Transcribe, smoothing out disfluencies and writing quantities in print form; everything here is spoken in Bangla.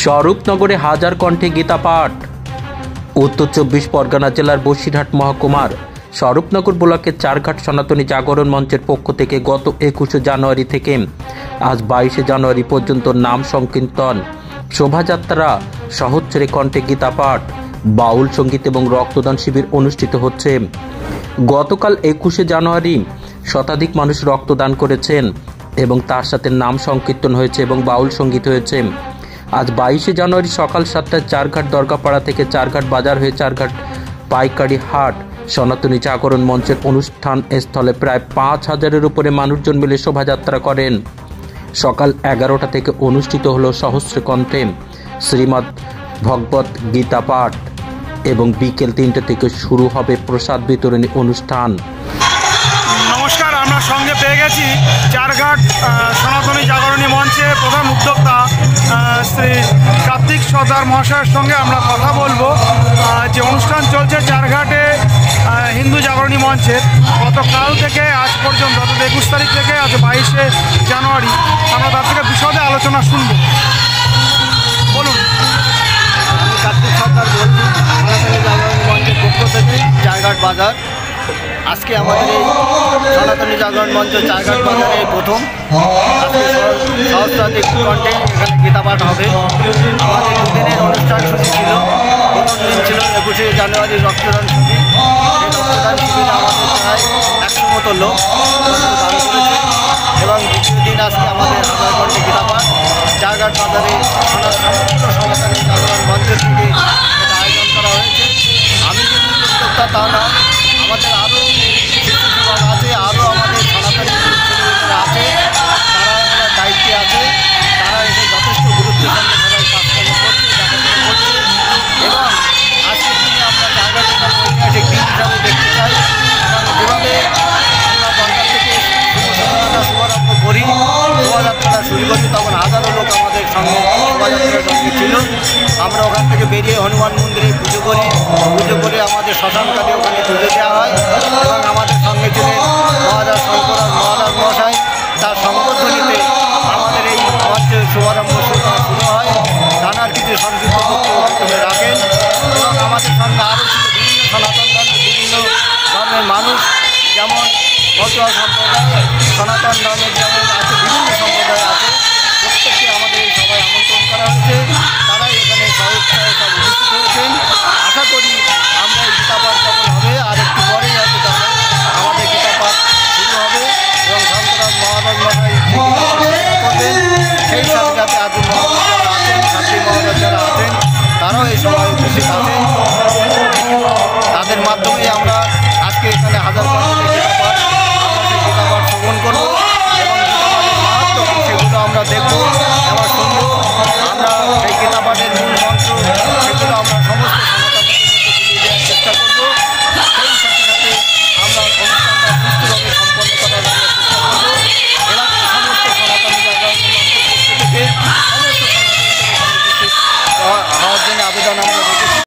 স্বরূপনগরে হাজার কণ্ঠে গীতা পাঠ। উত্তর 24 পরগনা জেলার বসিরহাট মহকুমার স্বরূপনগর ব্লকের চারঘাট সনাতনী জাগরণ মঞ্চের পক্ষ থেকে গত 21 জানুয়ারি থেকে আজ 22 জানুয়ারি পর্যন্ত নাম সংকীর্তন, শোভাযাত্রা, সহস্রে কণ্ঠে গীতা পাঠ, বাউল সঙ্গীত এবং রক্তদান শিবির অনুষ্ঠিত হচ্ছে। গতকাল 21 জানুয়ারি শতাধিক মানুষ রক্তদান করেছেন এবং তার সাথে নাম সংকীর্তন হয়েছে এবং বাউল সঙ্গীত হয়েছে। আজ 22 জানুয়ারি সকাল 7টায় চারঘাট দরগাপাড়া থেকে চারঘাট বাজার হয়ে চারঘাট পাইকারি হাট সনাতনী জাগরণ মঞ্চের অনুষ্ঠান স্থলে প্রায় 5000-এর উপরে মানুষজন মিলে শোভাযাত্রা করেন। সকাল 11টা থেকে অনুষ্ঠিত হলো সহস্র কণ্ঠে শ্রীমদ্ ভগবত গীতা পাঠ এবং বিকেল 3টে থেকে শুরু হবে প্রসাদ বিতরণী অনুষ্ঠান। নমস্কার, আমরা সঙ্গে পেয়ে গেছি চারঘাট সনাতনী জাগরণী মঞ্চে প্রধান উদ্যোক্তা শ্রী কার্তিক সর্দার মহাশয়ের সঙ্গে আমরা কথা বলবো। যে অনুষ্ঠান চলছে চারঘাটে হিন্দু জাগরণী মঞ্চের, গতকাল থেকে আজ পর্যন্ত অর্থাৎ 21 তারিখ থেকে আজ 22 জানুয়ারি আমরা তার থেকে বিশদে আলোচনা শুনব। বলুন। আমি কার্তিক সর্দার বলছি, সনাতনী জাগরণী মঞ্চের পক্ষ থেকে চারঘাট বাজার। আজকে আমাদের এই সনাতনী জাগরণ মঞ্চ চারঘাট বাজারে প্রথম আজকে সহস্রাধিক কণ্ঠে এখানে গীতা পাঠ হবে। আমাদের দুদিনের অনুষ্ঠান সূচি ছিল। প্রথম দিন ছিল 21 জানুয়ারি রক্তদান শিবির। এই রক্তদান শিবিরে আমাদের প্রায় 100 মতো লোক রক্তদান করেছে এবং দ্বিতীয় দিন আজকে আমাদের হাজার কণ্ঠে গীতা পাঠ চারঘাট বাজারে সনাতনী জাগরণ মঞ্চের থেকে এটা আয়োজন করা হয়েছে। আমি যে উদ্যোক্তা তা না, আমাদের আরও শিক্ষক আছে, আরও আমাদের সনাতনী ছেলেমেয়েরা আছে, তারা এখানে দায়িত্বে আছে, তারা এসে যথেষ্ট গুরুত্বের সঙ্গে সবাই কাজকর্ম করছে, দেখাশোনা করছে এবং আজকের দিনে আমরা জায়গাটা ঐতিহাসিক দিন হিসাবে দেখতে চাই এবং যেভাবে আমরা দরকার থেকে শুভারম্ভ করি, শোভাযাত্রাটা শুরু করি, তখন হাজারো লোক আমাদের সঙ্গে শোভাযাত্রার সঙ্গে ছিল। আমরা ওখান থেকে বেরিয়ে হনুমান মন্দিরে পুজো করি, পুজো করে আমাদের শ্মশানকালে ওখানে পুজো দেওয়া হয় এবং আমাদের সঙ্গে ছিলেন মহারাজ শঙ্কর মহারাজ মহাশয়। তার সংবর্ধনীতে আমাদের এই মঞ্চের শুভারম্ভ শুরু হয়। নানার কিছু সংক্ষিপ্ত বক্তব্য রাখেন এবং আমাদের সঙ্গে আরও বিভিন্ন সনাতন ধর্মের বিভিন্ন ধর্মের মানুষ, যেমন বৌদ্ধ সম্প্রদায়, সনাতন ধর্মের যেমন আছে, বিভিন্ন সম্প্রদায় আছে, প্রত্যেককে আমাদের এই সবাই আমন্ত্রণ করা হয়েছে। তারাই এখানে সহযোগিতায় সব উপস্থিত হয়েছেন। আশা করি আমরা এই গীতা পাঠ যখন হবে আর একটু পরেই হয়তো যাবে আমাদের গীতা পাঠ শুরু হবে এবং শঙ্করাজ মহারাজ মহাশয় করবেন। সেই সাথে সাথে আদি মহারাজ যারা আছেন, ছাত্রী মহারাজ যারা আছেন, তারাও এই সময় উপস্থিত আছেন। তাদের মাধ্যমেই আমরা আজকে এখানে হাজার কণ্ঠে